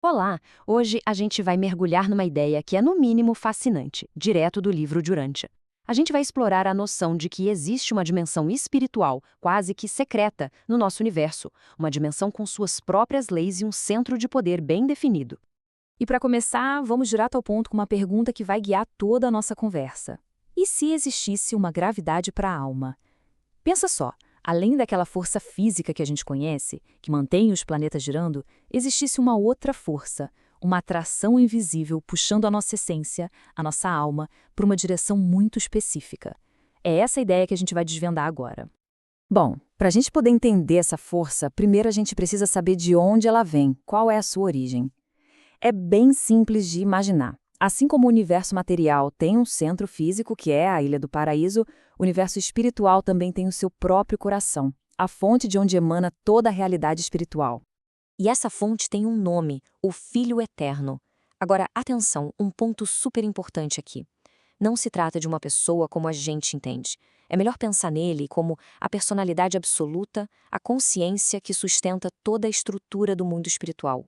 Olá! Hoje a gente vai mergulhar numa ideia que é, no mínimo, fascinante, direto do livro de Urântia. A gente vai explorar a noção de que existe uma dimensão espiritual, quase que secreta, no nosso universo, uma dimensão com suas próprias leis e um centro de poder bem definido. E para começar, vamos direto ao ponto com uma pergunta que vai guiar toda a nossa conversa. E se existisse uma gravidade para a alma? Pensa só, além daquela força física que a gente conhece, que mantém os planetas girando, existisse uma outra força, uma atração invisível puxando a nossa essência, a nossa alma, para uma direção muito específica. É essa a ideia que a gente vai desvendar agora. Bom, para a gente poder entender essa força, primeiro a gente precisa saber de onde ela vem, qual é a sua origem. É bem simples de imaginar. Assim como o universo material tem um centro físico, que é a Ilha do Paraíso, o universo espiritual também tem o seu próprio coração, a fonte de onde emana toda a realidade espiritual. E essa fonte tem um nome, o Filho Eterno. Agora, atenção, um ponto super importante aqui. Não se trata de uma pessoa como a gente entende. É melhor pensar nele como a personalidade absoluta, a consciência que sustenta toda a estrutura do mundo espiritual.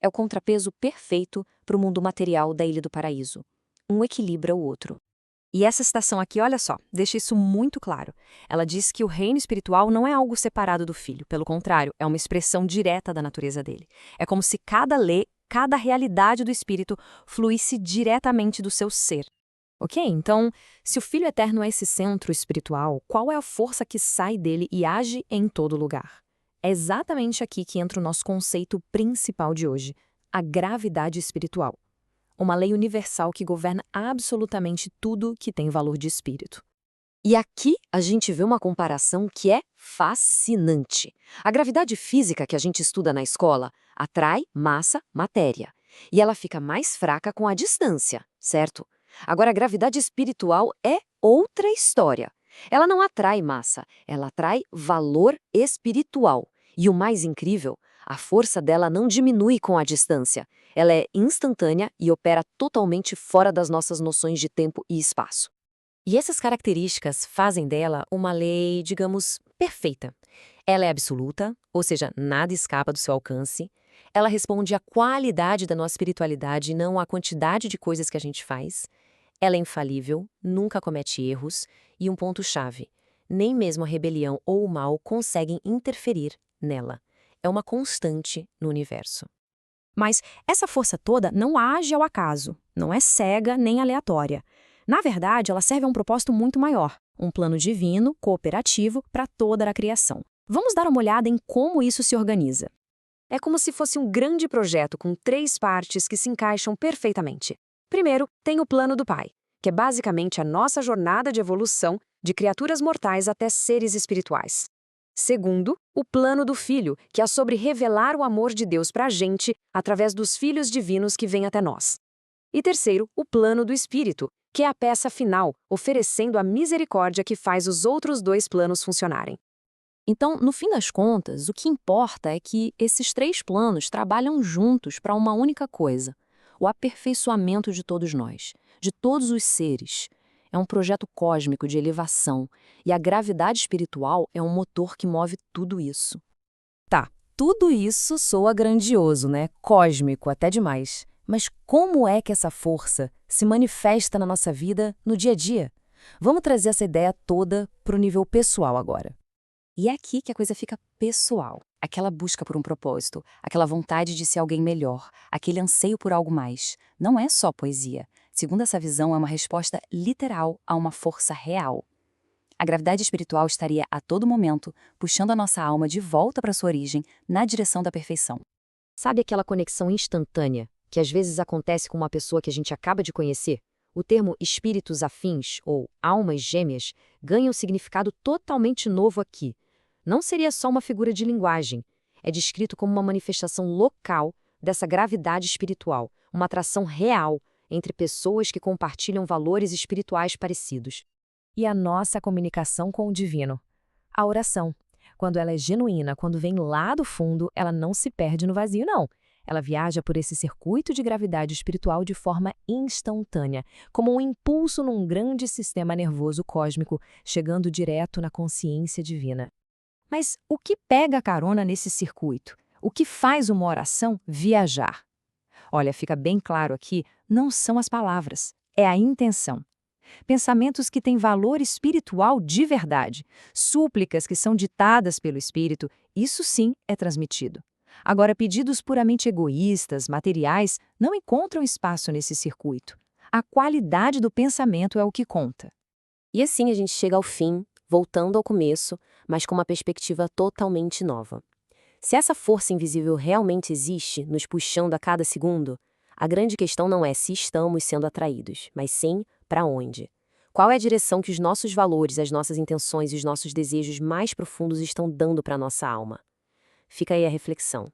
É o contrapeso perfeito para o mundo material da Ilha do Paraíso. Um equilibra o outro. E essa citação aqui, olha só, deixa isso muito claro. Ela diz que o reino espiritual não é algo separado do filho, pelo contrário, é uma expressão direta da natureza dele. É como se cada lei, cada realidade do espírito fluísse diretamente do seu ser. Ok? Então, se o Filho Eterno é esse centro espiritual, qual é a força que sai dele e age em todo lugar? É exatamente aqui que entra o nosso conceito principal de hoje, a gravidade espiritual. Uma lei universal que governa absolutamente tudo que tem valor de espírito. E aqui a gente vê uma comparação que é fascinante. A gravidade física que a gente estuda na escola atrai massa, matéria. E ela fica mais fraca com a distância, certo? Agora, a gravidade espiritual é outra história. Ela não atrai massa, ela atrai valor espiritual. E o mais incrível, a força dela não diminui com a distância. Ela é instantânea e opera totalmente fora das nossas noções de tempo e espaço. E essas características fazem dela uma lei, digamos, perfeita. Ela é absoluta, ou seja, nada escapa do seu alcance. Ela responde à qualidade da nossa espiritualidade e não à quantidade de coisas que a gente faz. Ela é infalível, nunca comete erros. E um ponto-chave: nem mesmo a rebelião ou o mal conseguem interferir nela. É uma constante no universo. Mas essa força toda não age ao acaso, não é cega nem aleatória. Na verdade, ela serve a um propósito muito maior, um plano divino, cooperativo, para toda a criação. Vamos dar uma olhada em como isso se organiza. É como se fosse um grande projeto com três partes que se encaixam perfeitamente. Primeiro, tem o plano do Pai, que é basicamente a nossa jornada de evolução de criaturas mortais até seres espirituais. Segundo, o plano do Filho, que é sobre revelar o amor de Deus para a gente através dos filhos divinos que vêm até nós. E terceiro, o plano do Espírito, que é a peça final, oferecendo a misericórdia que faz os outros dois planos funcionarem. Então, no fim das contas, o que importa é que esses três planos trabalham juntos para uma única coisa: o aperfeiçoamento de todos nós, de todos os seres. É um projeto cósmico de elevação, e a gravidade espiritual é um motor que move tudo isso. Tá, tudo isso soa grandioso, né? Cósmico, até demais. Mas como é que essa força se manifesta na nossa vida no dia a dia? Vamos trazer essa ideia toda para o nível pessoal agora. E é aqui que a coisa fica pessoal. Aquela busca por um propósito, aquela vontade de ser alguém melhor, aquele anseio por algo mais. Não é só poesia. Segundo essa visão, é uma resposta literal a uma força real. A gravidade espiritual estaria a todo momento puxando a nossa alma de volta para sua origem, na direção da perfeição. Sabe aquela conexão instantânea, que às vezes acontece com uma pessoa que a gente acaba de conhecer? O termo espíritos afins, ou almas gêmeas, ganha um significado totalmente novo aqui. Não seria só uma figura de linguagem. É descrito como uma manifestação local dessa gravidade espiritual, uma atração real entre pessoas que compartilham valores espirituais parecidos. E a nossa comunicação com o divino. A oração. Quando ela é genuína, quando vem lá do fundo, ela não se perde no vazio, não. Ela viaja por esse circuito de gravidade espiritual de forma instantânea, como um impulso num grande sistema nervoso cósmico, chegando direto na consciência divina. Mas o que pega a carona nesse circuito? O que faz uma oração viajar? Olha, fica bem claro aqui, não são as palavras, é a intenção. Pensamentos que têm valor espiritual de verdade, súplicas que são ditadas pelo espírito, isso sim é transmitido. Agora, pedidos puramente egoístas, materiais, não encontram espaço nesse circuito. A qualidade do pensamento é o que conta. E assim a gente chega ao fim, voltando ao começo, mas com uma perspectiva totalmente nova. Se essa força invisível realmente existe, nos puxando a cada segundo, a grande questão não é se estamos sendo atraídos, mas sim para onde. Qual é a direção que os nossos valores, as nossas intenções e os nossos desejos mais profundos estão dando para a nossa alma? Fica aí a reflexão.